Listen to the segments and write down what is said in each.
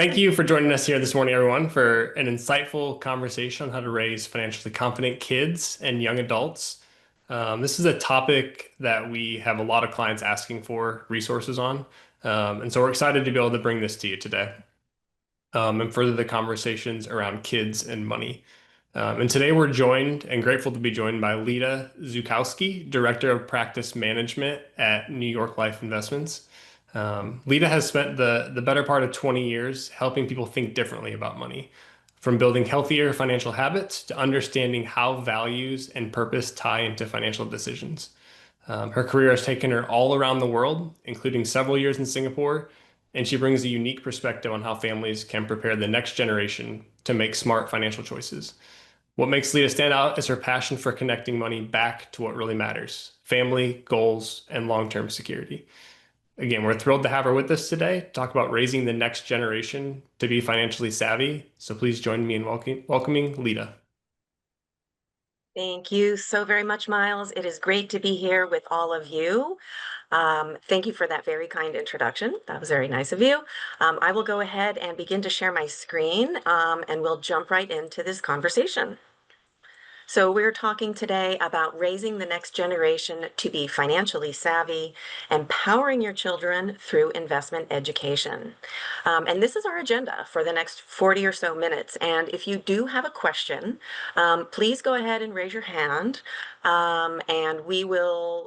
Thank you for joining us here this morning, everyone, for an insightful conversation on how to raise financially confident kids and young adults. This is a topic that we have a lot of clients asking for resources on. And so we're excited to be able to bring this to you today and further the conversations around kids and money. And today we're joined and grateful to be joined by Leda Zukowski, Director of Practice Management at New York Life Investments. Leda has spent the better part of 20 years helping people think differently about money, from building healthier financial habits to understanding how values and purpose tie into financial decisions. Her career has taken her all around the world, including several years in Singapore, and she brings a unique perspective on how families can prepare the next generation to make smart financial choices. What makes Leda stand out is her passion for connecting money back to what really matters: family, goals, and long-term security. Again, we're thrilled to have her with us today to talk about raising the next generation to be financially savvy. So please join me in welcoming Leda. Thank you so very much, Miles. It is great to be here with all of you. Thank you for that very kind introduction. That was very nice of you. I will go ahead and begin to share my screen, and we'll jump right into this conversation. So we're talking today about raising the next generation to be financially savvy, empowering your children through investment education. And this is our agenda for the next 40 or so minutes. And if you do have a question, please go ahead and raise your hand. And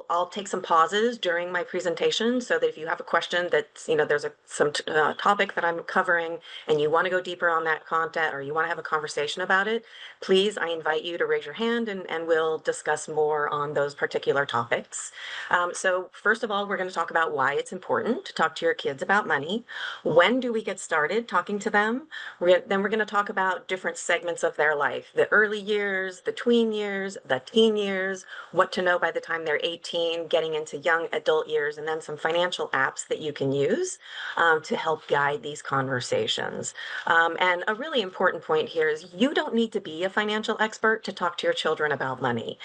I'll take some pauses during my presentation so that if you have a question that's, there's some topic that I'm covering and you want to go deeper on that content or you want to have a conversation about it, please, I invite you to raise your hand and we'll discuss more on those particular topics. So first of all, we're going to talk about why it's important to talk to your kids about money. When do we get started talking to them? Then we're going to talk about different segments of their life: the early years, the tween years, the teen years, what to know by the time they're 18, getting into young adult years, and then some financial apps that you can use to help guide these conversations. And a really important point here is you don't need to be a financial expert to talk to your children about money.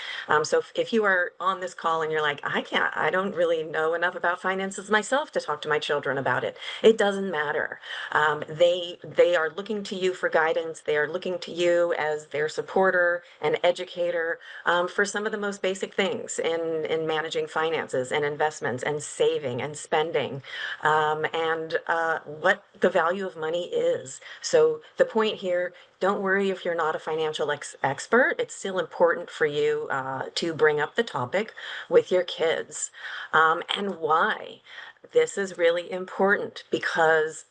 So if you are on this call and you're like, I don't really know enough about finances myself to talk to my children about it, it doesn't matter. They are looking to you for guidance. They are looking to you as their supporter and educator for some of the most basic things in managing finances and investments and saving and spending, and what the value of money is. So the point here, don't worry if you're not a financial expert. It's still important for you to bring up the topic with your kids. And why? This is really important because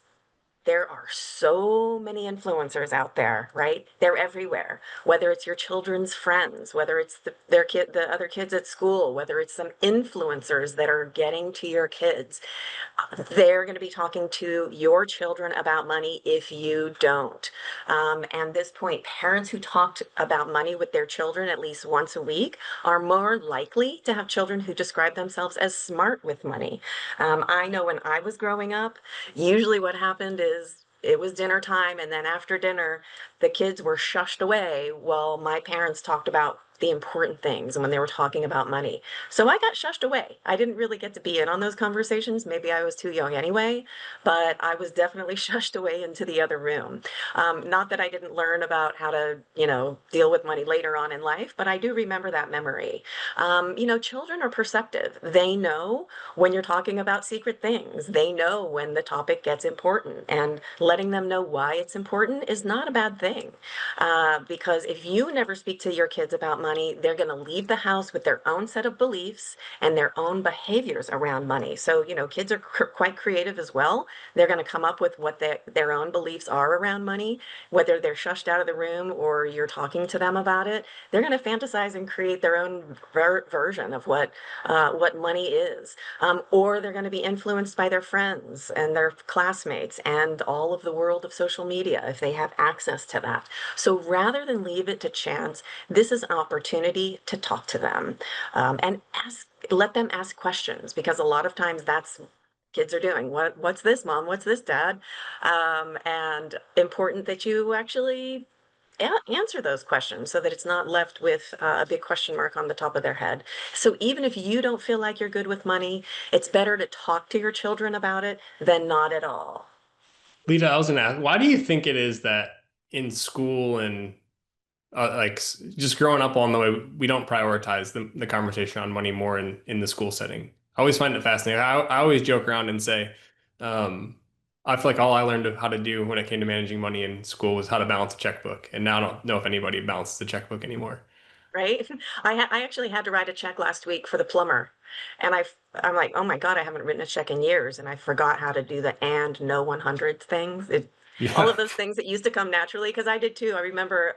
there are so many influencers out there, right? They're everywhere. Whether it's your children's friends, whether it's the other kids at school, whether it's some influencers that are getting to your kids, they're going to be talking to your children about money if you don't. And this point, parents who talked about money with their children at least once a week are more likely to have children who describe themselves as smart with money. I know when I was growing up, usually what happened is it was dinner time, and then after dinner, the kids were shushed away while my parents talked about the important things and when they were talking about money. So I got shushed away. I didn't really get to be in on those conversations. Maybe I was too young anyway, but I was definitely shushed away into the other room. Not that I didn't learn about how to, deal with money later on in life, but I do remember that memory. Children are perceptive. They know when you're talking about secret things. They know when the topic gets important, and letting them know why it's important is not a bad thing. Because if you never speak to your kids about money, they're going to leave the house with their own set of beliefs and their own behaviors around money. So, kids are quite creative as well. They're going to come up with what their own beliefs are around money, whether they're shushed out of the room or you're talking to them about it. They're going to fantasize and create their own version of what money is. Or they're going to be influenced by their friends and their classmates and all of the world of social media if they have access to that. So rather than leave it to chance, this is an opportunity to talk to them, and let them ask questions, because a lot of times that's kids are doing. What's this, Mom? What's this, Dad? And important that you actually answer those questions so that it's not left with a big question mark on the top of their head. So even if you don't feel like you're good with money, it's better to talk to your children about it than not at all. Lita, I was gonna ask, why do you think it is that in school and just growing up on the way we don't prioritize the conversation on money more in the school setting? I always find it fascinating. I always joke around and say, um, I feel like all I learned how to do when it came to managing money in school was how to balance a checkbook, and now I don't know if anybody balances the checkbook anymore. Right? I actually had to write a check last week for the plumber, and I'm like, oh my God, I haven't written a check in years, and I forgot how to do the and no 100 things. All of Yeah. those things that used to come naturally, because I did too. I remember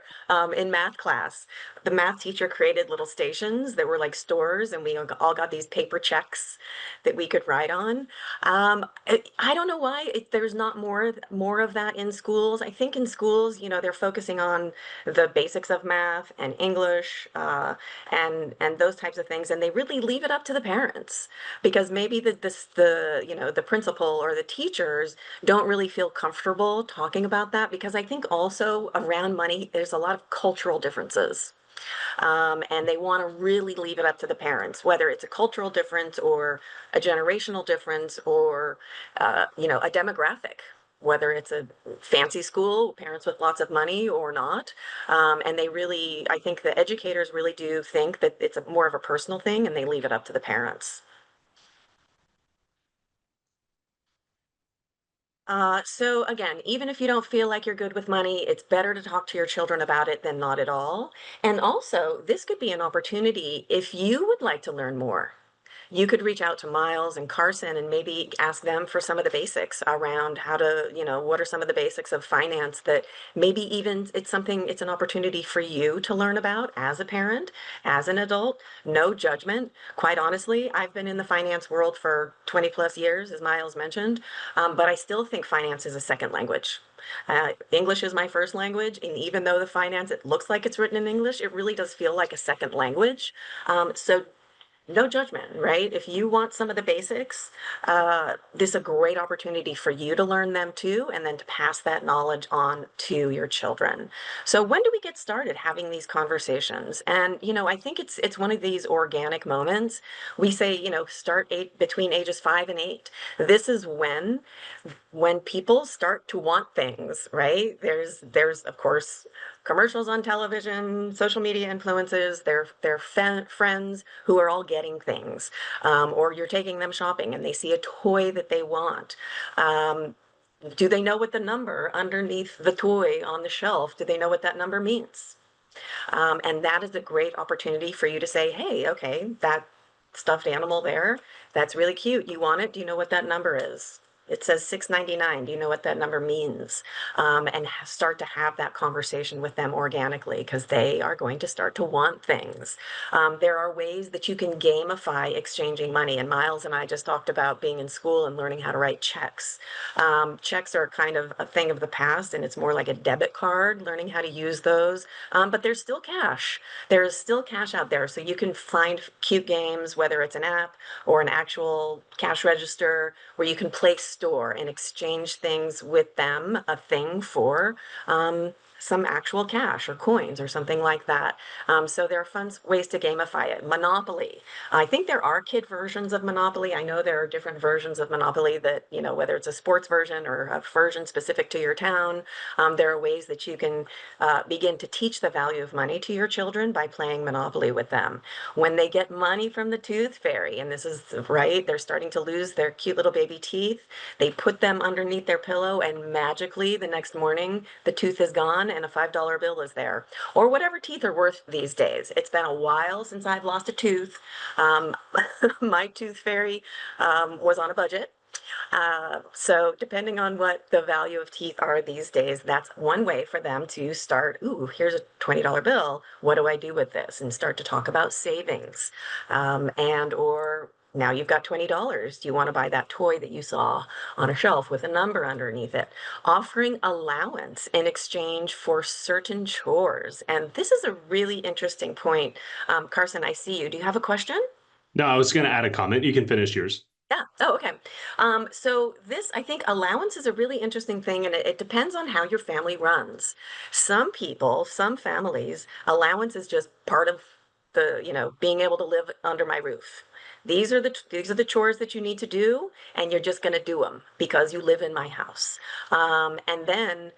in math class, the math teacher created little stations that were like stores, and we all got these paper checks that we could write on. I don't know why there's not more of that in schools. I think in schools, they're focusing on the basics of math and English, and those types of things, and they really leave it up to the parents because maybe the principal or the teachers don't really feel comfortable talking about that because I think also around money there's a lot of cultural differences. And they want to really leave it up to the parents, whether it's a cultural difference or a generational difference or, a demographic, whether it's a fancy school, parents with lots of money or not. And I think the educators really do think that it's more of a personal thing and they leave it up to the parents. So again, even if you don't feel like you're good with money, it's better to talk to your children about it than not at all. And also, this could be an opportunity if you would like to learn more. You could reach out to Miles and Carson and maybe ask them for some of the basics around how to, what are some of the basics of finance that maybe even it's an opportunity for you to learn about as a parent, as an adult, no judgment. Quite honestly, I've been in the finance world for 20 plus years, as Miles mentioned, but I still think finance is a second language. English is my first language, and even though the finance, it looks like it's written in English, it really does feel like a second language. So no judgment, right? If you want some of the basics, this is a great opportunity for you to learn them too, and then to pass that knowledge on to your children. So when do we get started having these conversations? And I think it's one of these organic moments. We say, start between ages 5 and 8. This is when people start to want things, right? There's of course commercials on television, social media influencers, their friends who are all getting things, or you're taking them shopping and they see a toy that they want. Um, do they know what the number underneath the toy on the shelf? Do they know what that number means? And that is a great opportunity for you to say, hey, okay, that stuffed animal there, that's really cute. You want it? Do you know what that number is? It says 6.99. Do you know what that number means? And start to have that conversation with them organically because they are going to start to want things. There are ways that you can gamify exchanging money. And Miles and I just talked about being in school and learning how to write checks. Checks are kind of a thing of the past, and it's more like a debit card, learning how to use those. But there's still cash. There is still cash out there. So you can find cute games, whether it's an app or an actual cash register, where you can play store and exchange things with them, a thing for some actual cash or coins or something like that. So there are fun ways to gamify it. Monopoly. I think there are kid versions of Monopoly. I know there are different versions of Monopoly that, whether it's a sports version or a version specific to your town, there are ways that you can begin to teach the value of money to your children by playing Monopoly with them. When they get money from the tooth fairy, and this is right, they're starting to lose their cute little baby teeth, they put them underneath their pillow, and magically the next morning the tooth is gone and a $5 bill is there. Or whatever teeth are worth these days. It's been a while since I've lost a tooth. Um, my tooth fairy was on a budget. So depending on what the value of teeth are these days, that's one way for them to start, ooh, here's a $20 bill. What do I do with this? And start to talk about savings. Or now you've got $20. Do you want to buy that toy that you saw on a shelf with a number underneath it? Offering allowance in exchange for certain chores. And this is a really interesting point. Carson, I see you. Do you have a question? No, I was going to add a comment. You can finish yours. Yeah. Oh, okay. So this, I think allowance is a really interesting thing, and it depends on how your family runs. Some people, some families, allowance is just part of being able to live under my roof. These are the chores that you need to do, and you're just going to do them because you live in my house. And then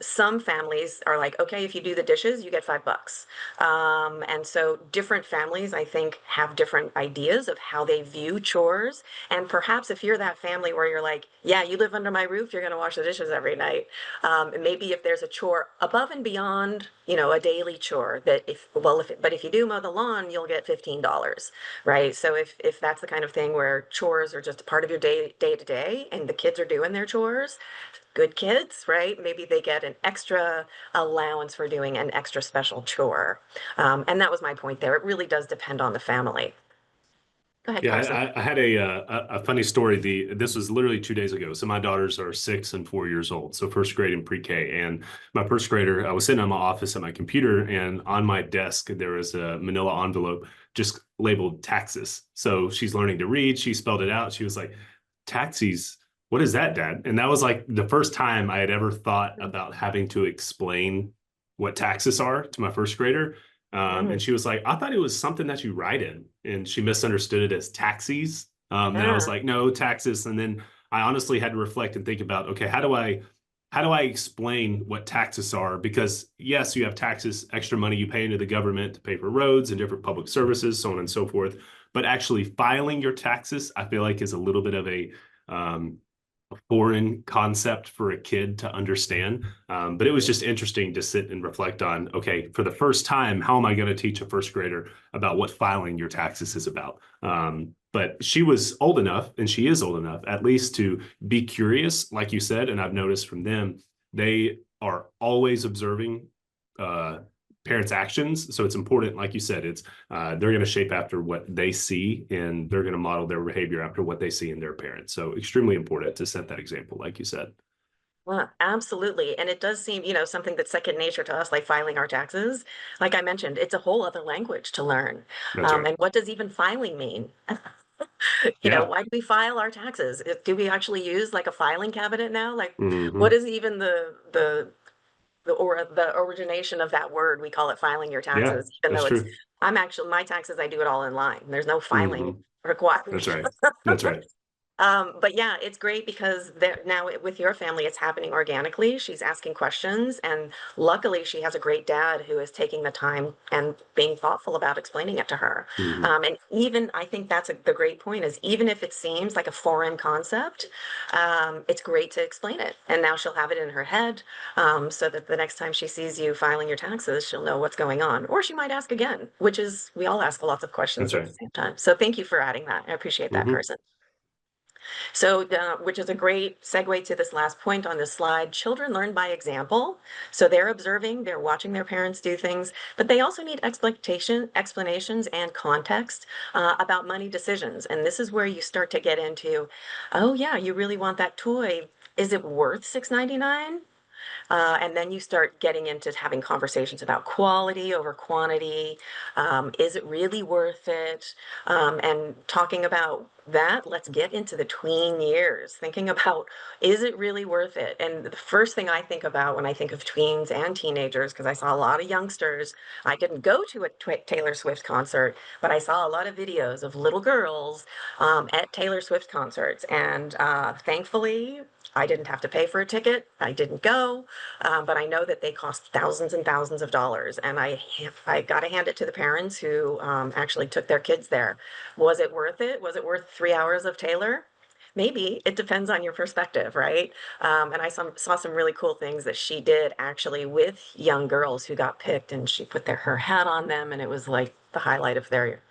some families are like, okay, if you do the dishes, you get $5. And so different families, I think, have different ideas of how they view chores. And perhaps if you're that family where you're like, yeah, you live under my roof, you're going to wash the dishes every night. And maybe if there's a chore above and beyond, a daily chore that but if you do mow the lawn, you'll get $15, right? So if that's the kind of thing where chores are just a part of your day to day and the kids are doing their chores, good kids, right? Maybe they get an extra allowance for doing an extra special chore. And that was my point there. It really does depend on the family. Go ahead, Yeah, Carson. I had a funny story. This was literally 2 days ago. So my daughters are 6 and 4 years old, so first grade and pre-K. And my first grader, I was sitting in my office at my computer, and on my desk there was a manila envelope just labeled taxes. So she's learning to read. She spelled it out. She was like, "Taxis, what is that, Dad?" And that was like the first time I had ever thought about having to explain what taxes are to my first grader. And Mm, she was like, I thought it was something that you write in. And she misunderstood it as taxis. And I was yeah. like, no, taxes. And then I honestly had to reflect and think about, okay, how do I explain what taxes are? Because yes, you have taxes, extra money you pay into the government to pay for roads and different public services, so on and so forth. But actually filing your taxes, I feel like is a little bit of um, a foreign concept for a kid to understand. But it was just interesting to sit and reflect on, okay, for the first time, how am I going to teach a first grader about what filing your taxes is about? But she was old enough, and she is old enough, at least to be curious, like you said, and I've noticed from them, they are always observing uh, parents' actions. So it's important, like you said, they're going to shape after what they see, and they're going to model their behavior after what they see in their parents. So extremely important to set that example, like you said. Well, absolutely. And it does seem, something that's second nature to us, like filing our taxes. Like I mentioned, it's a whole other language to learn. That's right. And what does even filing mean? Yeah. Why do we file our taxes? Do we actually use like a filing cabinet now? Like, what Hmm. is even the origination of that word? We call it filing your Yeah, taxes, even that's though true. I'm actually, my taxes, I do it all in line. There's no filing Hmm. required. That's right. That's right. But yeah, it's great because now with your family, it's happening organically. She's asking questions, and luckily, she has a great dad who is taking the time and being thoughtful about explaining it to her. Hmm. And even I think that's the great point is even if it seems like a foreign concept, it's great to explain it. And now she'll have it in her head, so that the next time she sees you filing your taxes, she'll know what's going on. Or she might ask again, which is we all ask lots of questions That's at the right. same time. So thank you for adding that. I appreciate that, Hmm. Carson. So, which is a great segue to this last point on this slide. Children learn by example. So they're observing, they're watching their parents do things, but they also need explanations and context about money decisions. And this is where you start to get into, oh yeah, you really want that toy. Is it worth $6.99? And then you start getting into having conversations about quality over quantity. Is it really worth it? And talking about that, let's get into the tween years, thinking about is it really worth it? And the first thing I think about when I think of tweens and teenagers, because I saw a lot of youngsters, I didn't go to a Taylor Swift concert, but I saw a lot of videos of little girls at Taylor Swift concerts. And thankfully, I didn't have to pay for a ticket. I didn't go. But I know that they cost thousands and thousands of dollars, and I got to hand it to the parents who actually took their kids there. Was it worth it? Was it worth 3 hours of Taylor? Maybe it depends on your perspective, right? And I saw some really cool things that she did actually with young girls who got picked, and she put her hat on them, and it was like the highlight of their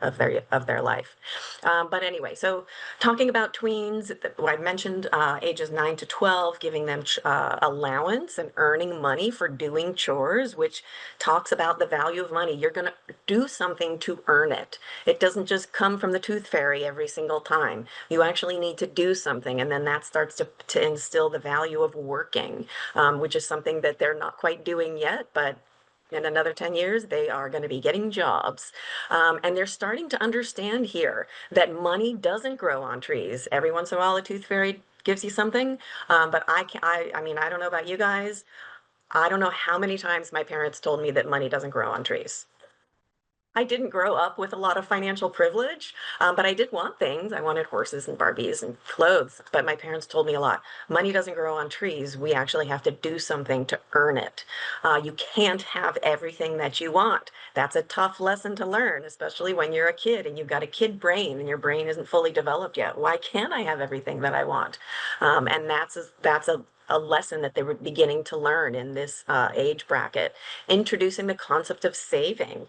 life. But anyway, so talking about tweens, I mentioned ages 9 to 12, giving them allowance and earning money for doing chores, which talks about the value of money. You're going to do something to earn it. It doesn't just come from the tooth fairy every single time. You actually need to do something, and then that starts to instill the value of working, which is something that they're not quite doing yet, but in another 10 years, they are going to be getting jobs. And they're starting to understand here that money doesn't grow on trees. Every once in a while, a tooth fairy gives you something. But I mean, I don't know about you guys. I don't know how many times my parents told me that money doesn't grow on trees. I didn't grow up with a lot of financial privilege, but I did want things. I wanted horses and Barbies and clothes. But my parents told me a lot. Money doesn't grow on trees. We actually have to do something to earn it. You can't have everything that you want. That's a tough lesson to learn, especially when you're a kid and you've got a kid brain and your brain isn't fully developed yet. Why can't I have everything that I want? And that's a lesson that they were beginning to learn in this age bracket, introducing the concept of saving.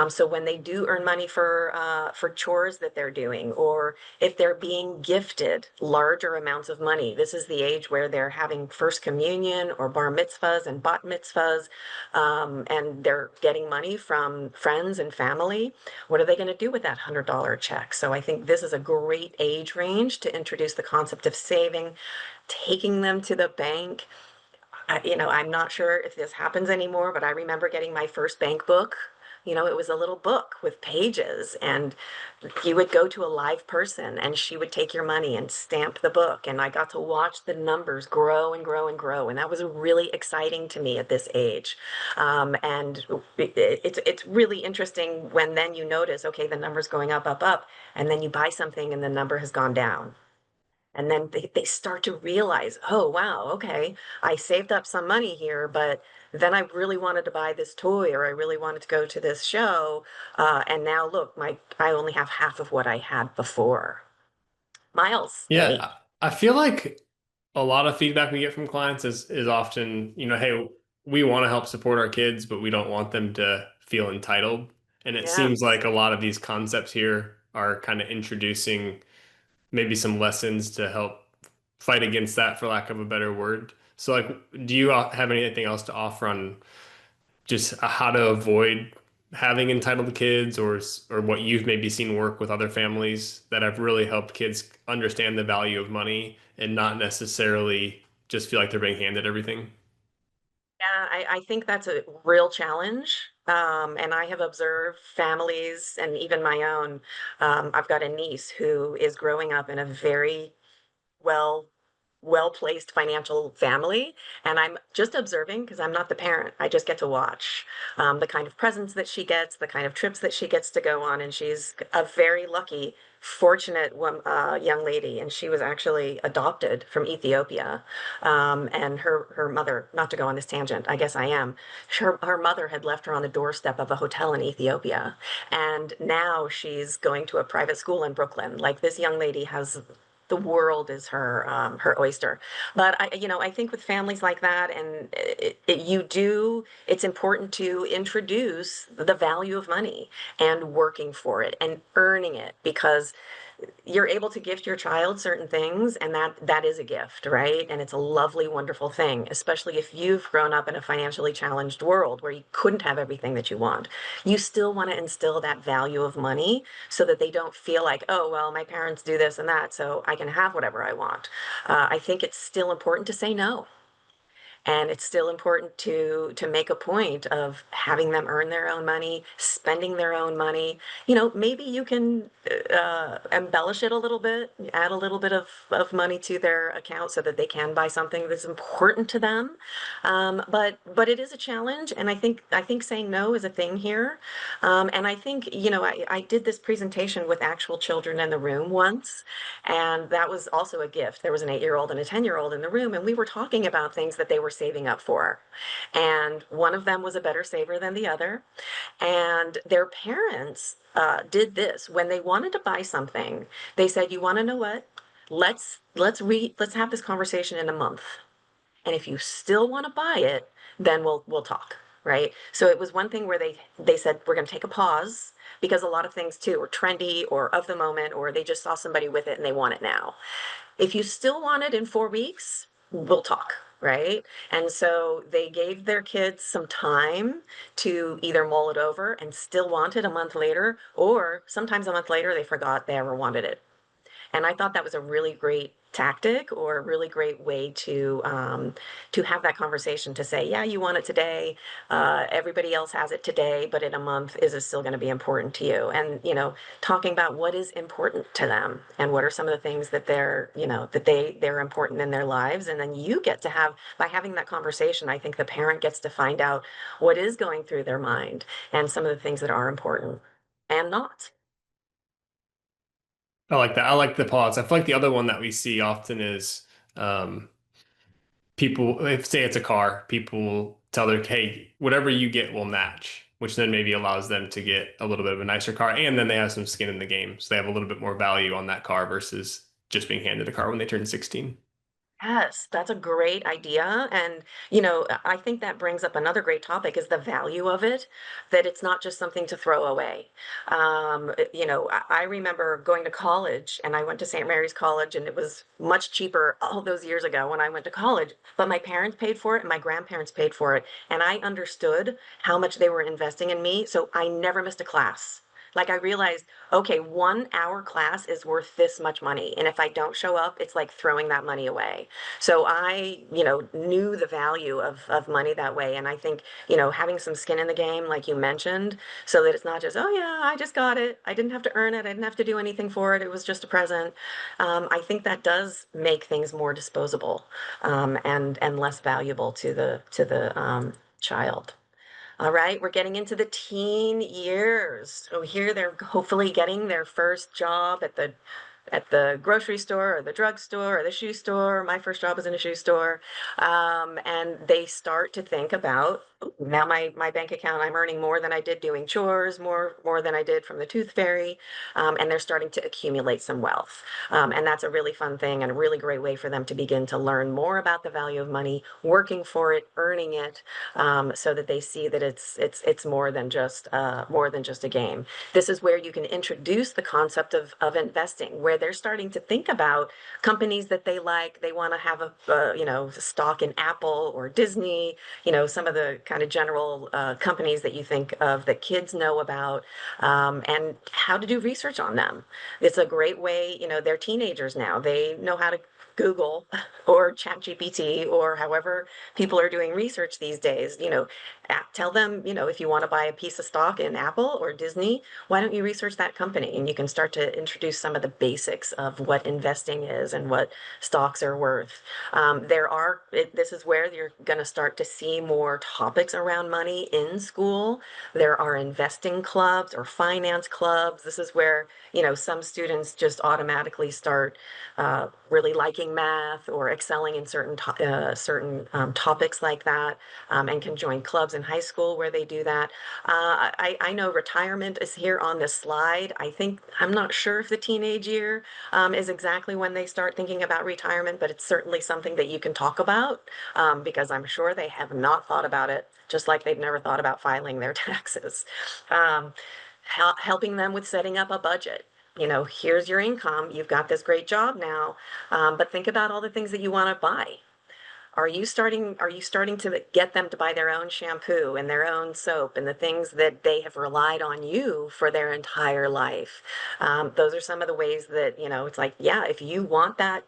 So when they do earn money for chores that they're doing, or if they're being gifted larger amounts of money, this is the age where they're having first communion or bar mitzvahs and bat mitzvahs, and they're getting money from friends and family. What are they going to do with that $100 check? So I think this is a great age range to introduce the concept of saving, taking them to the bank. I'm not sure if this happens anymore, but I remember getting my first bank book. It was a little book with pages, and you would go to a live person and she would take your money and stamp the book. And I got to watch the numbers grow and grow and grow. And that was really exciting to me at this age. And it's really interesting when then you notice, okay, the number's going up, up, up, and then you buy something and the number has gone down. And then they start to realize, oh, wow, okay, I saved up some money here, but then I really wanted to buy this toy or I really wanted to go to this show. And now look, I only have half of what I had before. Miles, Yeah, hey. I feel like a lot of feedback we get from clients is often, hey, we want to help support our kids, but we don't want them to feel entitled. And it seems Yes. like a lot of these concepts here are kind of introducing maybe some lessons to help fight against that, for lack of a better word. So, like, do you have anything else to offer on just how to avoid having entitled kids, or what you've maybe seen work with other families that have really helped kids understand the value of money and not necessarily just feel like they're being handed everything? Yeah, I think that's a real challenge. And I have observed families and even my own. I've got a niece who is growing up in a very well well-placed financial family, and I'm just observing because I'm not the parent. I just get to watch the kind of presents that she gets, the kind of trips that she gets to go on, and she's a very lucky, fortunate young lady, and she was actually adopted from Ethiopia. And her mother, not to go on this tangent, I guess I am. Her mother had left her on the doorstep of a hotel in Ethiopia, and now she's going to a private school in Brooklyn. Like, this young lady has the world is her oyster. But I think with families like that, and it's important to introduce the value of money and working for it and earning it, because you're able to gift your child certain things, and that is a gift, right? And it's a lovely, wonderful thing, especially if you've grown up in a financially challenged world where you couldn't have everything that you want. You still want to instill that value of money so that they don't feel like, oh, well, my parents do this and that, so I can have whatever I want. I think it's still important to say no. And it's still important to make a point of having them earn their own money, spending their own money. Maybe you can embellish it a little bit, add a little bit of money to their account so that they can buy something that's important to them. But it is a challenge, and I think saying no is a thing here. And I think, I did this presentation with actual children in the room once, and that was also a gift. There was an 8-year-old and a 10-year-old in the room, and we were talking about things that they were saving up for. And one of them was a better saver than the other. And their parents did this when they wanted to buy something. They said, "You want to know what? Let's have this conversation in a month. And if you still want to buy it, then we'll talk." Right. So it was one thing where they said, we're going to take a pause, because a lot of things too are trendy or of the moment, or they just saw somebody with it and they want it now. If you still want it in 4 weeks, we'll talk. Right. And so they gave their kids some time to either mull it over and still want it a month later, or sometimes a month later they forgot they ever wanted it. And I thought that was a really great tactic, or a really great way to have that conversation, to say, yeah, you want it today. Everybody else has it today, but in a month, is it still going to be important to you? And, talking about what is important to them and what are some of the things that they're important in their lives. And then you get to have, by having that conversation, I think the parent gets to find out what is going through their mind and some of the things that are important. and not. I like that. I like the pause. I feel like the other one that we see often is um, people, if say it's a car, people tell their, hey, whatever you get will match, which then maybe allows them to get a little bit of a nicer car. And then they have some skin in the game. So they have a little bit more value on that car versus just being handed a car when they turn 16. Yes, that's a great idea. And, I think that brings up another great topic is the value of it, that it's not just something to throw away. I remember going to college and I went to St. Mary's College and it was much cheaper all those years ago when I went to college, but my parents paid for it and my grandparents paid for it. And I understood how much they were investing in me. So I never missed a class. Like I realized, okay, 1 hour class is worth this much money. And if I don't show up, it's like throwing that money away. So I, knew the value of money that way. And I think, having some skin in the game, like you mentioned, so that it's not just, oh yeah, I just got it. I didn't have to earn it. I didn't have to do anything for it. It was just a present. I think that does make things more disposable, and less valuable to the child. All right, we're getting into the teen years. So here they're hopefully getting their first job at the grocery store or the drugstore or the shoe store. My first job was in a shoe store. And they start to think about, "Ooh, now my bank account, I'm earning more than I did doing chores, more than I did from the tooth fairy. And they're starting to accumulate some wealth. And that's a really fun thing and a really great way for them to begin to learn more about the value of money, working for it, earning it, so that they see that it's more than just a game. This is where you can introduce the concept of investing, where they're starting to think about companies that they like. They want to have stock in Apple or Disney, some of the kind of general companies that you think of that kids know about, and how to do research on them. It's a great way, they're teenagers now. They know how to Google or ChatGPT or however people are doing research these days. Tell them, if you want to buy a piece of stock in Apple or Disney, why don't you research that company? And you can start to introduce some of the basics of what investing is and what stocks are worth. This is where you're going to start to see more topics around money in school. There are investing clubs or finance clubs. This is where, some students just automatically start really liking math or excelling in certain topics like that, and can join clubs in high school where they do that. I know retirement is here on this slide. I'm not sure if the teenage year is exactly when they start thinking about retirement, but it's certainly something that you can talk about, because I'm sure they have not thought about it, just like they've never thought about filing their taxes. Um, Helping them with setting up a budget. Here's your income. You've got this great job now, but think about all the things that you want to buy. Are you starting to get them to buy their own shampoo and their own soap and the things that they have relied on you for their entire life? Those are some of the ways that, it's like, yeah, if you want that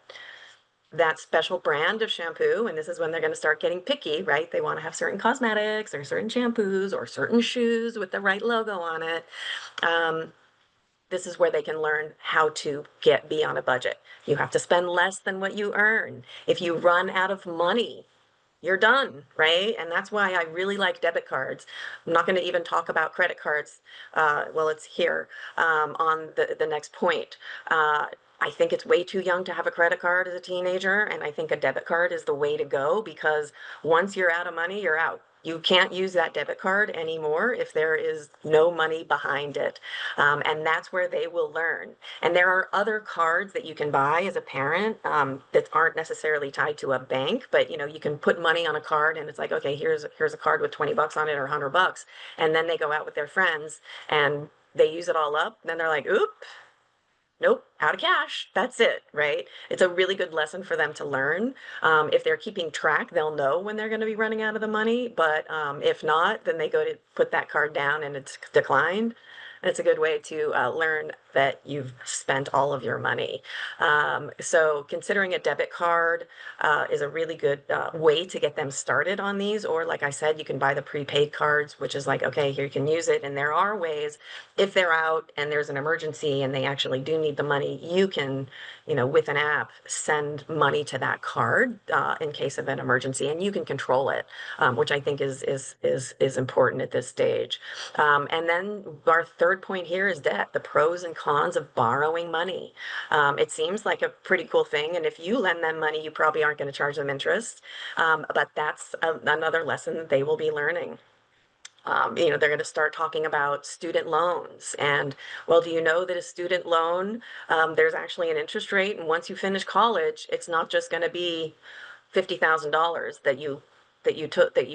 special brand of shampoo, and this is when they're going to start getting picky, right? They want to have certain cosmetics or certain shampoos or certain shoes with the right logo on it. Um, this is where they can learn how to be on a budget. You have to spend less than what you earn. If you run out of money, you're done, right? And that's why I really like debit cards. I'm not going to even talk about credit cards. Well, it's here, on the next point. I think it's way too young to have a credit card as a teenager, and I think a debit card is the way to go, because once you're out of money, you're out. You can't use that debit card anymore if there is no money behind it. And that's where they will learn. And there are other cards that you can buy as a parent, that aren't necessarily tied to a bank, but you can put money on a card and it's like, okay, here's a card with 20 bucks on it or 100 bucks. And then they go out with their friends and they use it all up. And then they're like, oop, nope, out of cash. That's it, right? It's a really good lesson for them to learn. If they're keeping track, they'll know when they're going to be running out of the money. But if not, then they go to put that card down and it's declined. And it's a good way to learn that you've spent all of your money. So considering a debit card is a really good way to get them started on these. Or like I said, you can buy the prepaid cards, which is like, okay, here you can use it. And there are ways, if they're out and there's an emergency and they actually do need the money, you can, with an app, send money to that card in case of an emergency, and you can control it, which I think is important at this stage. And then our third point here is debt, the pros and cons of borrowing money. It seems like a pretty cool thing, and if you lend them money, you probably aren't going to charge them interest. But that's another lesson that they will be learning. They're going to start talking about student loans. And, well, do you know that a student loan, there's actually an interest rate, and once you finish college, it's not just going to be $50,000 that you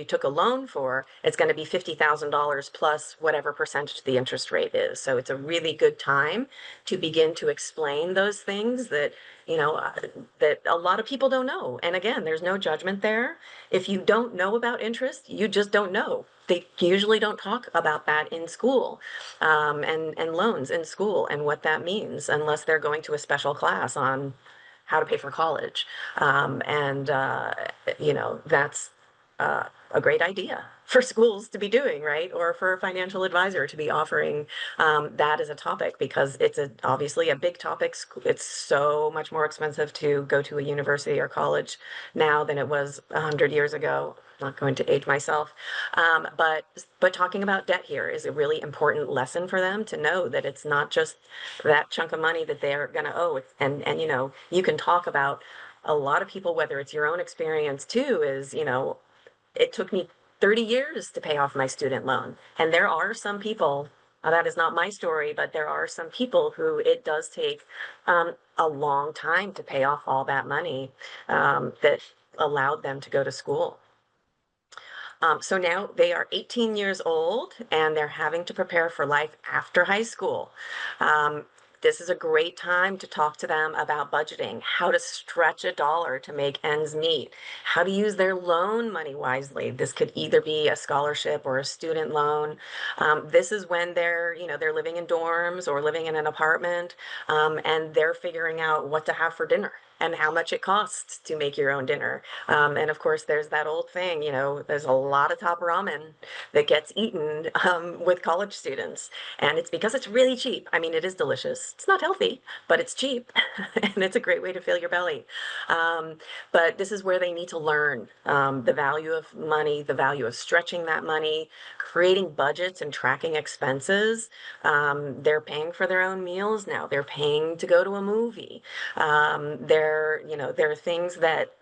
took a loan for. It's going to be $50,000 plus whatever percentage the interest rate is. So it's a really good time to begin to explain those things that that a lot of people don't know. And again, there's no judgment there. If you don't know about interest, you just don't know. They usually don't talk about that in school, and loans in school and what that means unless they're going to a special class on how to pay for college. And that's a great idea for schools to be doing, right? Or for a financial advisor to be offering that as a topic, because it's obviously a big topic. It's so much more expensive to go to a university or college now than it was 100 years ago. I'm not going to age myself. But talking about debt here is a really important lesson for them to know that it's not just that chunk of money that they're going to owe. And you can talk about a lot of people, whether it's your own experience too, is, it took me 30 years to pay off my student loan. And there are some people, that is not my story, but there are some people who it does take a long time to pay off all that money that allowed them to go to school. So now they are 18 years old and they're having to prepare for life after high school. This is a great time to talk to them about budgeting, how to stretch a dollar to make ends meet, how to use their loan money wisely. This could either be a scholarship or a student loan. This is when they're living in dorms or living in an apartment, and they're figuring out what to have for dinner and how much it costs to make your own dinner. And of course, there's that old thing, there's a lot of top ramen that gets eaten with college students. And it's because it's really cheap. I mean, it is delicious. It's not healthy, but it's cheap. And it's a great way to fill your belly. But this is where they need to learn the value of money, the value of stretching that money, creating budgets and tracking expenses. They're paying for their own meals now. They're paying to go to a movie. There are things that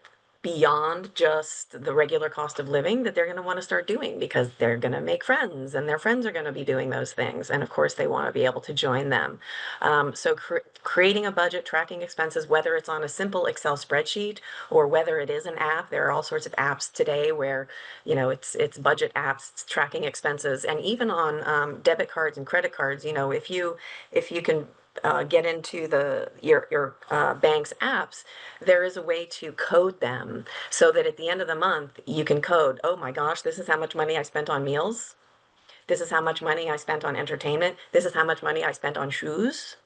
beyond just the regular cost of living that they're going to want to start doing because they're going to make friends and their friends are going to be doing those things. And of course, they want to be able to join them. So creating a budget, tracking expenses, whether it's on a simple Excel spreadsheet or whether it is an app, there are all sorts of apps today where, it's budget apps, it's tracking expenses, and even on debit cards and credit cards, if you can get into your bank's apps, there is a way to code them so that at the end of the month you can code, oh my gosh, this is how much money I spent on meals. This is how much money I spent on entertainment. This is how much money I spent on shoes.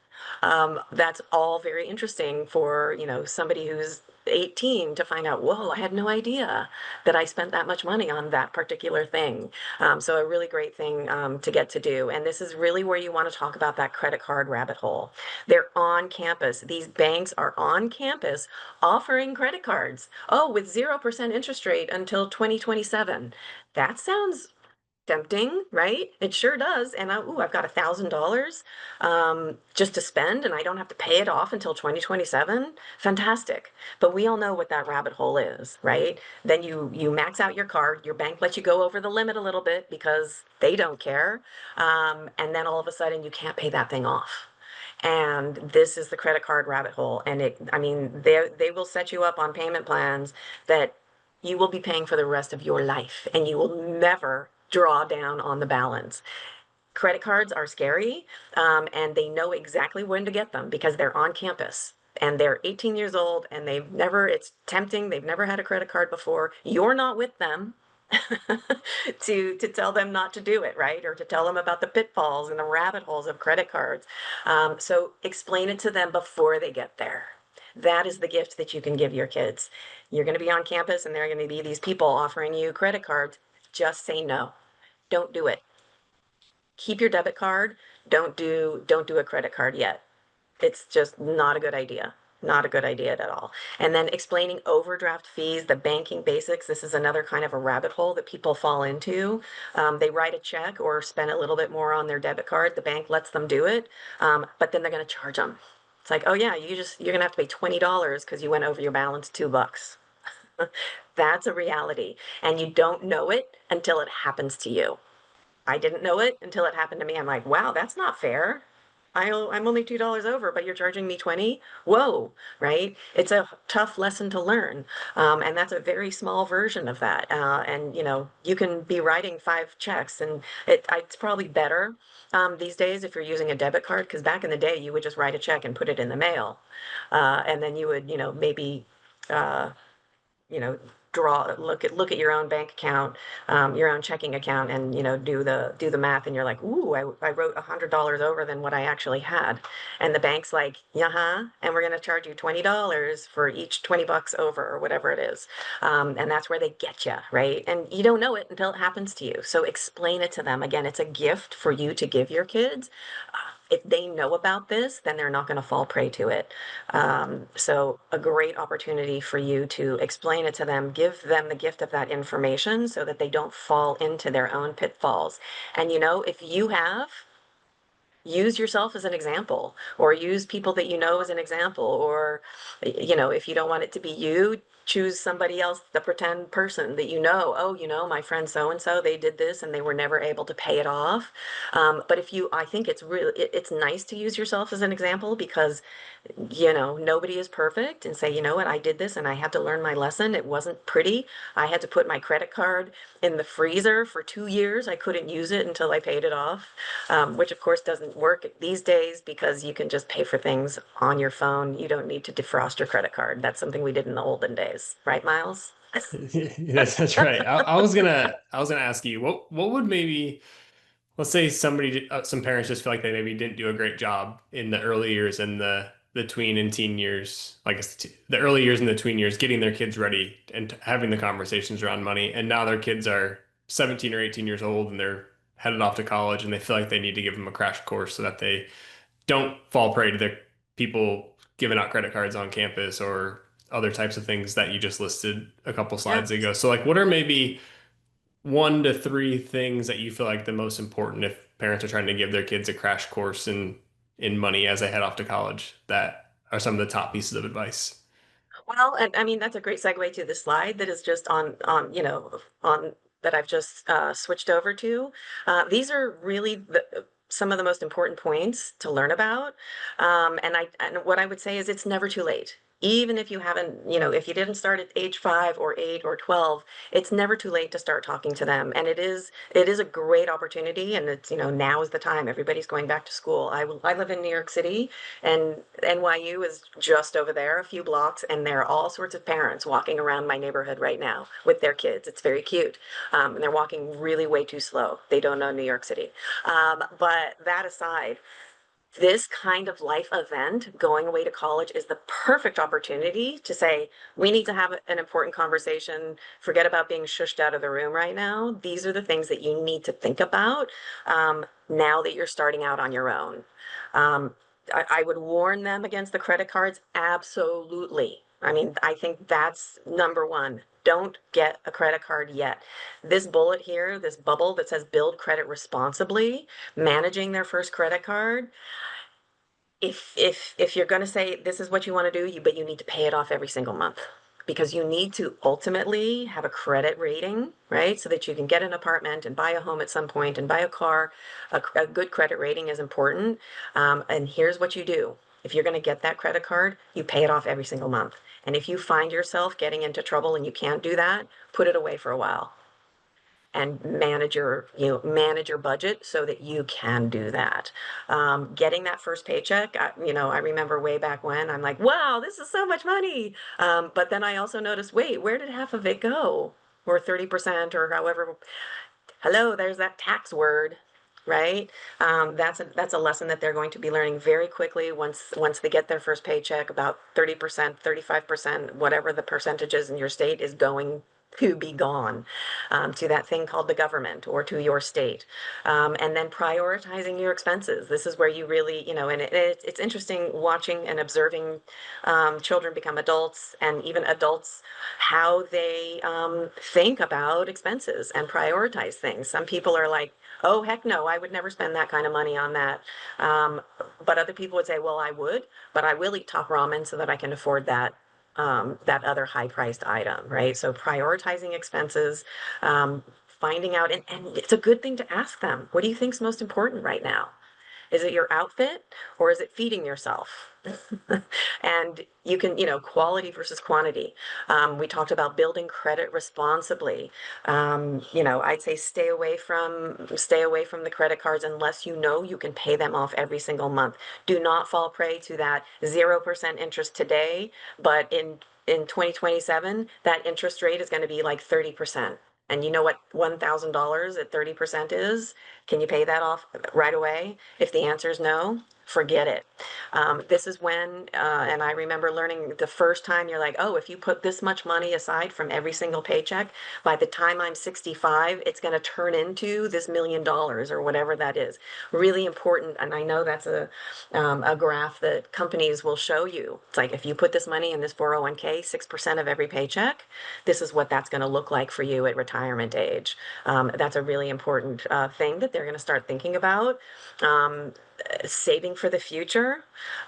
That's all very interesting for, somebody who's 18 to find out, whoa, I had no idea that I spent that much money on that particular thing. So a really great thing to get to do. And this is really where you want to talk about that credit card rabbit hole. They're on campus. These banks are on campus offering credit cards. Oh, with 0% interest rate until 2027. That sounds tempting, right? It sure does. And I've got $1,000 just to spend, and I don't have to pay it off until 2027. Fantastic. But we all know what that rabbit hole is, right? Then you max out your card. Your bank lets you go over the limit a little bit because they don't care. And then all of a sudden you can't pay that thing off. And this is the credit card rabbit hole. And they will set you up on payment plans that you will be paying for the rest of your life, and you will never draw down on the balance. Credit cards are scary, and they know exactly when to get them because they're on campus and they're 18 years old and it's tempting. They've never had a credit card before. You're not with them. to tell them not to do it, right? Or to tell them about the pitfalls and the rabbit holes of credit cards. So explain it to them before they get there. That is the gift that you can give your kids. You're going to be on campus and there are going to be these people offering you credit cards. Just say no. Don't do it. Keep your debit card. Don't do a credit card yet. It's just not a good idea. Not a good idea at all. And then explaining overdraft fees, the banking basics. This is another kind of a rabbit hole that people fall into. They write a check or spend a little bit more on their debit card. The bank lets them do it, but then they're going to charge them. It's like, oh yeah, you're going to have to pay $20 because you went over your balance $2. That's a reality, and you don't know it until it happens to you. I didn't know it until it happened to me. I'm like, wow, that's not fair. I'm only $2 over, but you're charging me 20. Whoa, right? It's a tough lesson to learn. And that's a very small version of that. And you can be writing 5 checks and it's probably better these days if you're using a debit card, because back in the day, you would just write a check and put it in the mail. And then you would, maybe, uh, you know, look at your own bank account, your own checking account, and do the math, and you're like, ooh, I wrote $100 over than what I actually had, and the bank's like, yeah, and we're going to charge you $20 for each $20 over or whatever it is, and that's where they get you, right? And you don't know it until it happens to you. So explain it to them. Again, it's a gift for you to give your kids. If they know about this, then they're not going to fall prey to it. So a great opportunity for you to explain it to them, give them the gift of that information so that they don't fall into their own pitfalls. And if you have, use yourself as an example, or use people that you know as an example, or if you don't want it to be you, choose somebody else, the pretend person that oh, my friend so and so, they did this and they were never able to pay it off. But I think it's really, it's nice to use yourself as an example, because nobody is perfect, and say, you know what, I did this and I had to learn my lesson. It wasn't pretty. I had to put my credit card in the freezer for 2 years. I couldn't use it until I paid it off, which of course doesn't work these days, because you can just pay for things on your phone. You don't need to defrost your credit card. That's something we did in the olden days, right, Miles? That's right. I was gonna ask you what would maybe, let's say some parents just feel like they maybe didn't do a great job in the early years and the tween and teen years, I guess the early years and the tween years, getting their kids ready and having the conversations around money. And now their kids are 17 or 18 years old and they're headed off to college and they feel like they need to give them a crash course so that they don't fall prey to the people giving out credit cards on campus or other types of things that you just listed a couple Yeah. slides ago. So like what are maybe 1 to 3 things that you feel like the most important if parents are trying to give their kids a crash course in money as they head off to college, that are some of the top pieces of advice? Well, and I mean, that's a great segue to the slide that is just on that I've just switched over to. These are really some of the most important points to learn about. And what I would say is it's never too late. Even if you haven't, if you didn't start at age 5 or 8 or 12, it's never too late to start talking to them. And it is a great opportunity. And it's, now is the time. Everybody's going back to school. I live in New York City, and NYU is just over there, a few blocks, and there are all sorts of parents walking around my neighborhood right now with their kids. It's very cute. And they're walking really way too slow. They don't know New York City. But that aside, this kind of life event, going away to college, is the perfect opportunity to say, we need to have an important conversation. Forget about being shushed out of the room right now. These are the things that you need to think about now that you're starting out on your own. I would warn them against the credit cards. Absolutely. I mean, I think that's number one. Don't get a credit card yet. This bullet here, this bubble that says build credit responsibly, managing their first credit card, if you're going to say this is what you want to do, but you need to pay it off every single month, because you need to ultimately have a credit rating, right? So that you can get an apartment and buy a home at some point and buy a car. A good credit rating is important. And here's what you do. If you're going to get that credit card, you pay it off every single month. And if you find yourself getting into trouble and you can't do that, put it away for a while and manage your budget so that you can do that. Getting that first paycheck, I remember way back when, I'm like, wow, this is so much money. But then I also noticed, wait, where did half of it go? or 30% or however. Hello, there's that tax word, right? That's a lesson that they're going to be learning very quickly once they get their first paycheck. About 30%, 35%, whatever the percentage is in your state is going to be gone to that thing called the government or to your state. And then prioritizing your expenses. This is where you really, and it's interesting watching and observing children become adults and even adults how they think about expenses and prioritize things. Some people are like, oh, heck no, I would never spend that kind of money on that. But other people would say, well, I would, but I will eat top ramen so that I can afford that other high-priced item, right? So prioritizing expenses, finding out, and it's a good thing to ask them, what do you think is most important right now? Is it your outfit or is it feeding yourself? And you can, quality versus quantity. We talked about building credit responsibly. I'd say stay away from the credit cards unless you know you can pay them off every single month. Do not fall prey to that 0% interest today, but in 2027, that interest rate is going to be like 30%. And you know what $1,000 at 30% is? Can you pay that off right away? If the answer is no, forget it. This is when, and I remember learning the first time you're like, oh, if you put this much money aside from every single paycheck, by the time I'm 65, it's going to turn into this $1 million or whatever that is. Really important. And I know that's a graph that companies will show you. It's like, if you put this money in this 401k, 6% of every paycheck, this is what that's going to look like for you at retirement age. That's a really important thing that they're going to start thinking about. Saving for the future,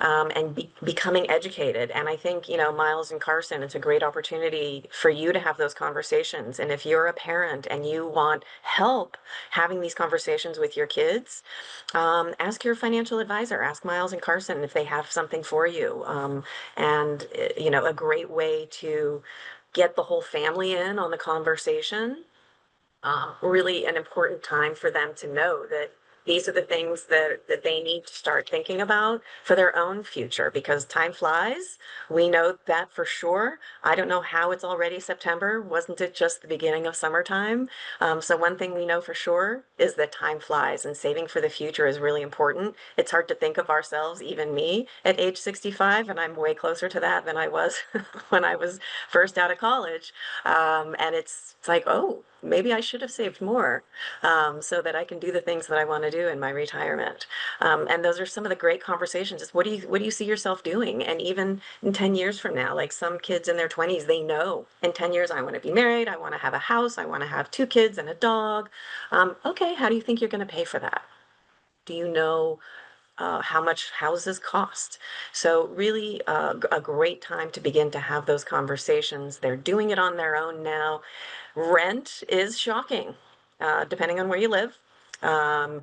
and becoming educated. And I think, Miles and Carson, it's a great opportunity for you to have those conversations. And if you're a parent and you want help having these conversations with your kids, ask your financial advisor, ask Miles and Carson if they have something for you. And, a great way to get the whole family in on the conversation. Really an important time for them to know that these are the things that they need to start thinking about for their own future, because time flies. We know that for sure. I don't know how it's already September. Wasn't it just the beginning of summertime? So one thing we know for sure is that time flies, and saving for the future is really important. It's hard to think of ourselves, even me, at age 65, and I'm way closer to that than I was when I was first out of college. And it's like, oh, maybe I should have saved more, so that I can do the things that I want to do in my retirement. And those are some of the great conversations. Is what do you see yourself doing? And even in 10 years from now, like some kids in their 20s, they know in 10 years, I want to be married. I want to have a house. I want to have 2 kids and a dog. Okay, how do you think you're going to pay for that? Do you know how much houses cost? So really a great time to begin to have those conversations. They're doing it on their own now. Rent is shocking, depending on where you live. Um,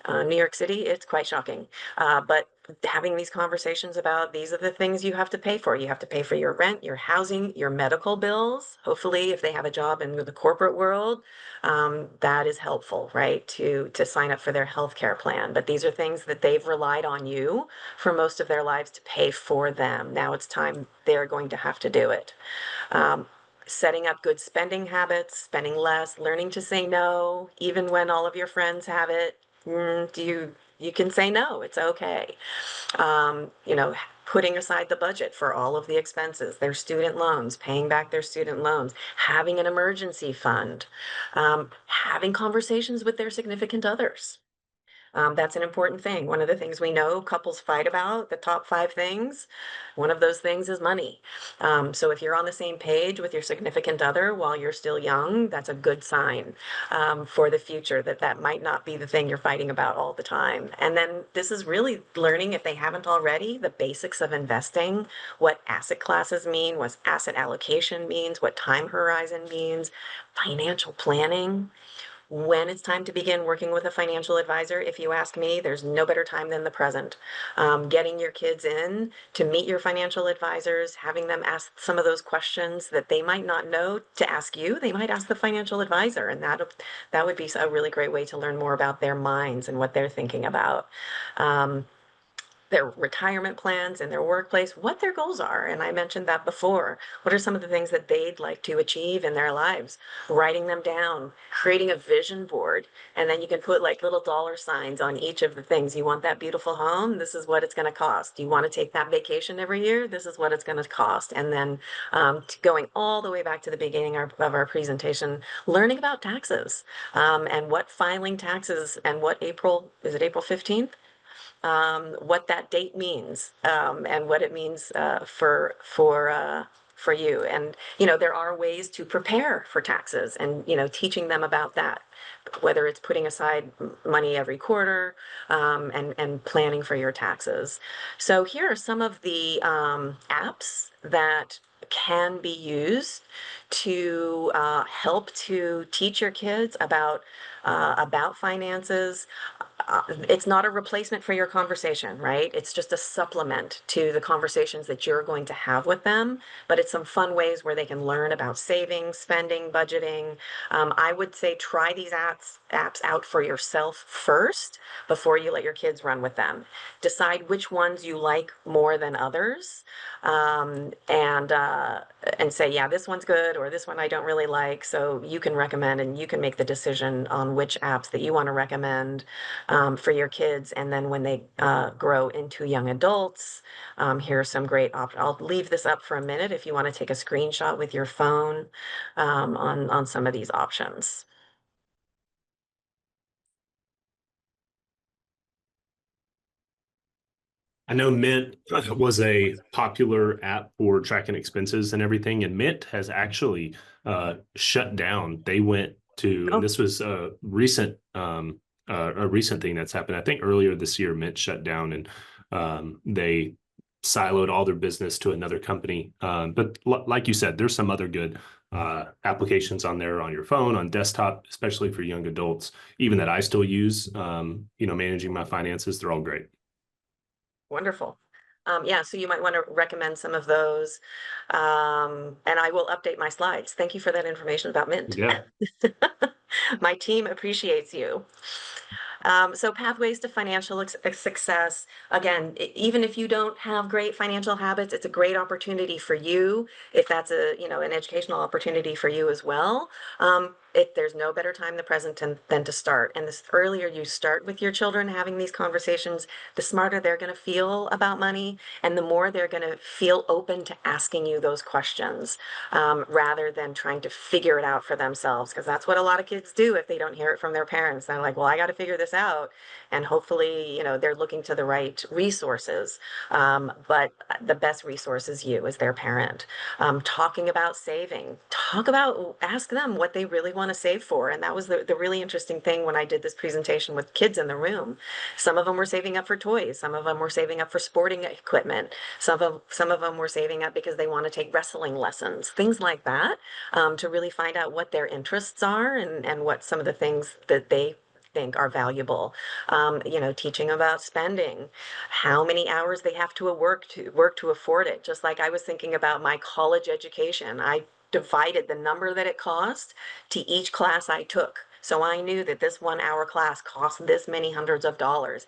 New York City, it's quite shocking. But having these conversations about these are the things you have to pay for. You have to pay for your rent, your housing, your medical bills. Hopefully, if they have a job in the corporate world, that is helpful, right? To sign up for their healthcare plan. But these are things that they've relied on you for most of their lives to pay for them. Now it's time they're going to have to do it. Setting up good spending habits, spending less, learning to say no, even when all of your friends have it. You can say no, it's okay. Putting aside the budget for all of the expenses, their student loans, paying back their student loans, having an emergency fund, having conversations with their significant others. That's an important thing. One of the things we know couples fight about, the top 5 things, one of those things is money. So if you're on the same page with your significant other while you're still young, that's a good sign for the future, that might not be the thing you're fighting about all the time. And then this is really learning, if they haven't already, the basics of investing, what asset classes mean, what asset allocation means, what time horizon means, financial planning. When it's time to begin working with a financial advisor, if you ask me, there's no better time than the present. Getting your kids in to meet your financial advisors, having them ask some of those questions that they might not know to ask you, they might ask the financial advisor, and that would be a really great way to learn more about their minds and what they're thinking about. their retirement plans in their workplace, what their goals are. And I mentioned that before. What are some of the things that they'd like to achieve in their lives? Writing them down, creating a vision board, and then you can put like little dollar signs on each of the things. You want that beautiful home? This is what it's going to cost. You want to take that vacation every year? This is what it's going to cost. And then going all the way back to the beginning of our presentation, learning about taxes and what filing taxes and what is it April 15th? What that date means and what it means for you. And there are ways to prepare for taxes, and teaching them about that, whether it's putting aside money every quarter and planning for your taxes. So here are some of the apps that can be used to help to teach your kids about finances. It's not a replacement for your conversation, right? It's just a supplement to the conversations that you're going to have with them, but it's some fun ways where they can learn about saving, spending, budgeting. I would say try these apps out for yourself first before you let your kids run with them. Decide which ones you like more than others, and say, yeah, this one's good, or this one I don't really like. So you can recommend and you can make the decision on which apps that you want to recommend for your kids. And then when they grow into young adults, here are some great options. I'll leave this up for a minute if you want to take a screenshot with your phone on some of these options. I know Mint was a popular app for tracking expenses and everything, and Mint has actually shut down. They went to, and Oh, this was a recent thing that's happened. I think earlier this year, Mint shut down and they siloed all their business to another company. But like you said, there's some other good applications on there on your phone, on desktop, especially for young adults, even that I still use. Managing my finances, they're all great. wonderful. Yeah, so you might want to recommend some of those. And I will update my slides. Thank you for that information about Mint. Yeah. My team appreciates you. So pathways to financial success. Again, even if you don't have great financial habits, it's a great opportunity for you. If that's an educational opportunity for you as well. There's no better time than present than to start. And the earlier you start with your children having these conversations, the smarter they're going to feel about money, and the more they're going to feel open to asking you those questions, rather than trying to figure it out for themselves. Because that's what a lot of kids do if they don't hear it from their parents. They're like, well, I got to figure this out. And hopefully, they're looking to the right resources. But the best resource is you as their parent. Talking about saving, ask them what they really want to save for. And that was the really interesting thing when I did this presentation with kids in the room. Some of them were saving up for toys. Some of them were saving up for sporting equipment. Some of them were saving up because they want to take wrestling lessons, things like that, to really find out what their interests are and what some of the things that they think are valuable. Teaching about spending, how many hours they have to work to afford it. Just like I was thinking about my college education, I divided the number that it cost to each class I took. So I knew that this 1 hour class cost this many hundreds of dollars.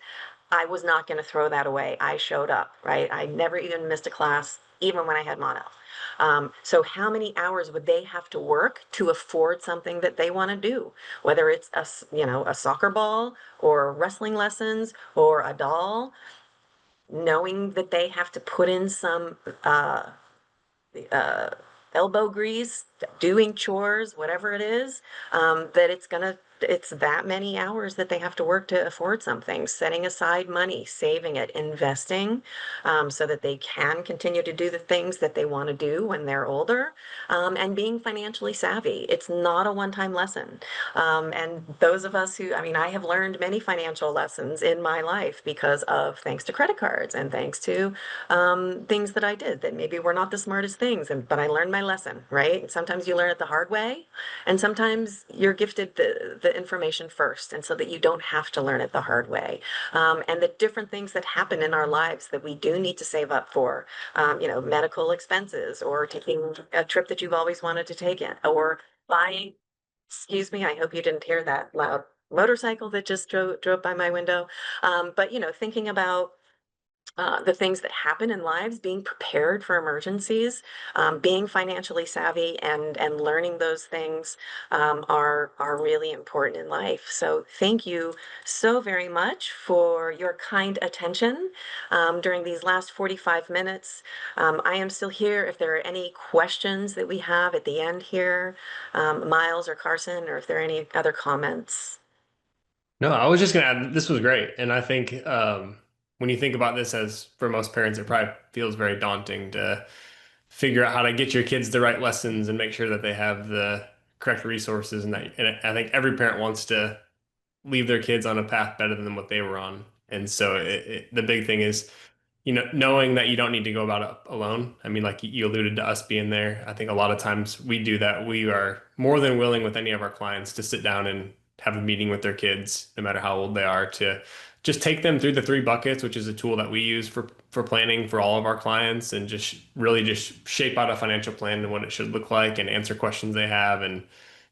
I was not going to throw that away. I showed up, right? I never even missed a class, even when I had mono. So how many hours would they have to work to afford something that they want to do? Whether it's a soccer ball or wrestling lessons or a doll, knowing that they have to put in some uh, elbow grease, doing chores, whatever it is, that it's that many hours that they have to work to afford something, setting aside money, saving it, investing, so that they can continue to do the things that they want to do when they're older, and being financially savvy. It's not a one-time lesson. And those of us who, I mean, I have learned many financial lessons in my life thanks to credit cards and thanks to things that I did that maybe were not the smartest things, but I learned my lesson, right? Sometimes you learn it the hard way, and sometimes you're gifted the information first, and so that you don't have to learn it the hard way. And the different things that happen in our lives that we do need to save up for, medical expenses, or taking a trip that you've always wanted to take in, or buying, excuse me, I hope you didn't hear that loud motorcycle that just drove by my window. But thinking about the things that happen in lives, being prepared for emergencies, being financially savvy, and learning those things are really important in life. So thank you so very much for your kind attention during these last 45 minutes. I am still here if there are any questions that we have at the end here, Miles or Carson, or if there are any other comments. No, I was just gonna add, this was great. And I think when you think about this, as for most parents, it probably feels very daunting to figure out how to get your kids the right lessons and make sure that they have the correct resources. And I think every parent wants to leave their kids on a path better than what they were on. And so the big thing is, knowing that you don't need to go about it alone. I mean, like you alluded to us being there. I think a lot of times we do that. We are more than willing with any of our clients to sit down and have a meeting with their kids, no matter how old they are, to just take them through the three buckets, which is a tool that we use for planning for all of our clients, and just really just shape out a financial plan and what it should look like and answer questions they have. And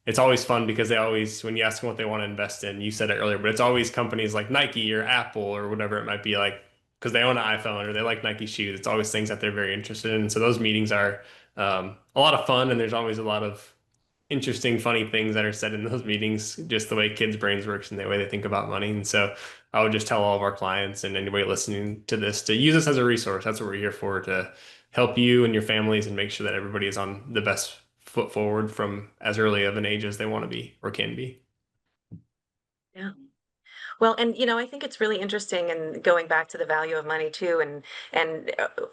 it's always fun because they always, when you ask them what they want to invest in, you said it earlier, but it's always companies like Nike or Apple or whatever it might be, like because they own an iPhone or they like Nike shoes. It's always things that they're very interested in. So those meetings are a lot of fun, and there's always a lot of interesting, funny things that are said in those meetings, just the way kids' brains works and the way they think about money. And so I would just tell all of our clients and anybody listening to this to use this as a resource. That's what we're here for, to help you and your families and make sure that everybody is on the best foot forward from as early of an age as they want to be or can be. Yeah. Well, and I think it's really interesting, and going back to the value of money too, and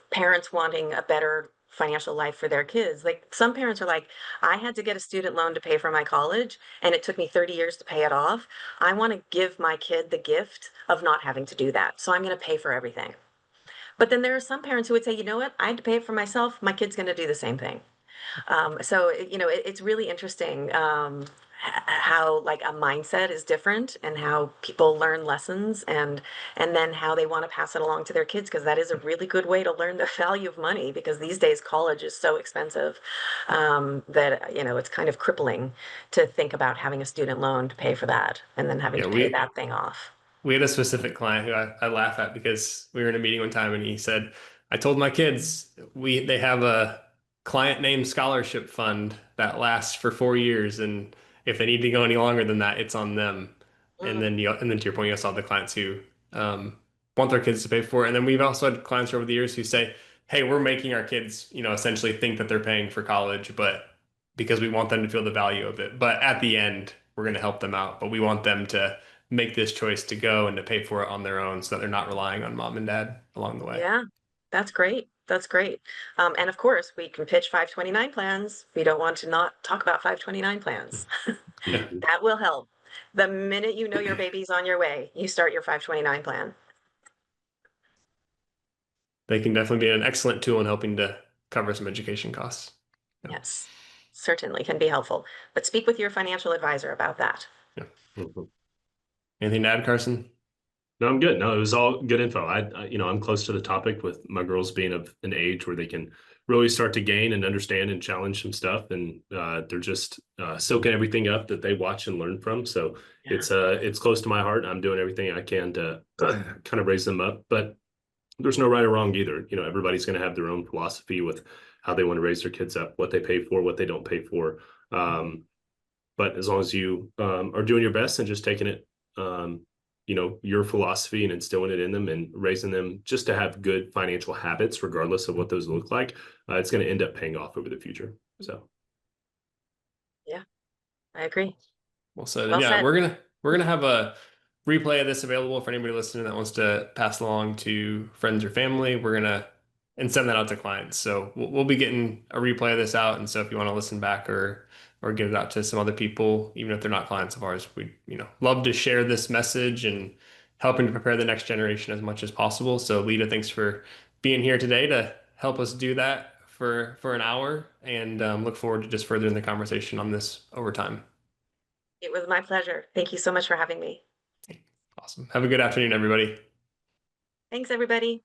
parents wanting a better financial life for their kids. Like some parents are like, I had to get a student loan to pay for my college, and it took me 30 years to pay it off. I want to give my kid the gift of not having to do that. So I'm going to pay for everything. But then there are some parents who would say, you know what? I had to pay it for myself. My kid's going to do the same thing. So it's really interesting how like a mindset is different, and how people learn lessons, and then how they want to pass it along to their kids, because that is a really good way to learn the value of money, because these days college is so expensive that it's kind of crippling to think about having a student loan to pay for that and then having Yeah, to pay that thing off. we had a specific client who I laugh at because we were in a meeting one time and he said, I told my kids they have a client named scholarship fund that lasts for 4 years, and if they need to go any longer than that, it's on them. And Mm, then to your point, you also have the clients who um, want their kids to pay for it. And then we've also had clients over the years who say, hey, we're making our kids, essentially think that they're paying for college, but because we want them to feel the value of it. But at the end, we're going to help them out, but we want them to make this choice to go and to pay for it on their own so that they're not relying on mom and dad along the way. yeah, that's great. That's great. And of course, we can pitch 529 plans. We don't want to not talk about 529 plans. Yeah, Mhm. That will help. The minute you know your baby's on your way, you start your 529 plan. they can definitely be an excellent tool in helping to cover some education costs. Yeah. Yes, certainly can be helpful. But speak with your financial advisor about that. Yeah. Mhm. Anything to add, Carson? No, I'm good. No, it was all good info. I'm close to the topic with my girls being of an age where they can really start to gain and understand and challenge some stuff, and they're just soaking everything up that they watch and learn from. So Yeah. it's close to my heart. I'm doing everything I can to kind of raise them up, but there's no right or wrong either. Everybody's going to have their own philosophy with how they want to raise their kids up, what they pay for, what they don't pay for. But as long as you are doing your best and just taking it, your philosophy and instilling it in them and raising them just to have good financial habits, regardless of what those look like, it's going to end up paying off over the future. So, Yeah, I agree. Well said. And Well yeah, said. we're gonna have a replay of this available for anybody listening that wants to pass along to friends or family. We're gonna and send that out to clients. So we'll be getting a replay of this out. And so if you want to listen back or get it out to some other people, even if they're not clients of ours, we love to share this message and helping to prepare the next generation as much as possible. So Leda, thanks for being here today to help us do that for an hour, and look forward to just furthering the conversation on this over time. It was my pleasure. Thank you so much for having me. Awesome. Have a good afternoon, everybody. Thanks, everybody.